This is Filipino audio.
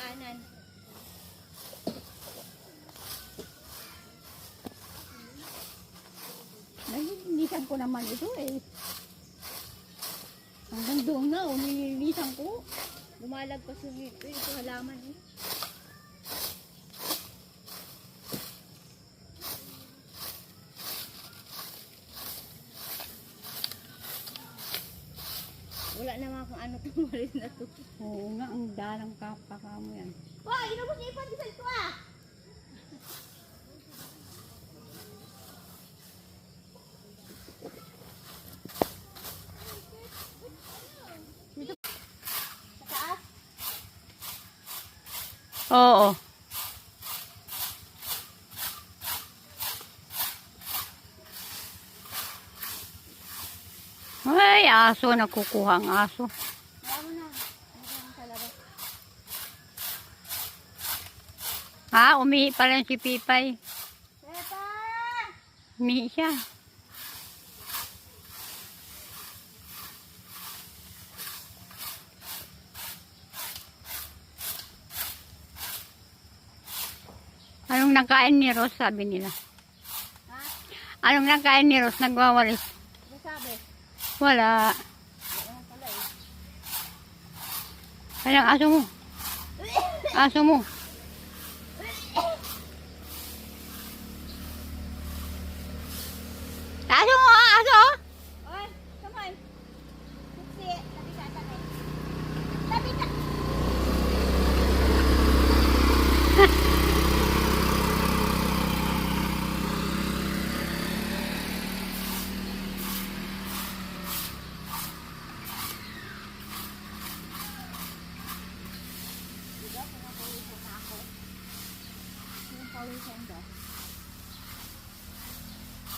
daanan. Nilinisan ko naman ito eh. Hanggang doon na, nilinisan ko. Lumalagpas yung ito halaman eh. Wala naman kung ano tumalis na to. Oo nga, ang dalang kapaka mo yan. Hoy, inabot niya yung pandesal ko ah! Sa taas? Oo. Ay, aso. Nakukuha ang aso. Wala mo na. Ano ka sa labas? Ha? Umihi pa rin si Pipay. Pepa! Umihi siya. Anong nakain ni Ros, sabi nila. Ha? Anong nakain ni Ros, nagwawalis? Ano sabi? Wala. Wala pala eh. Kailang aso mo? Aso mo?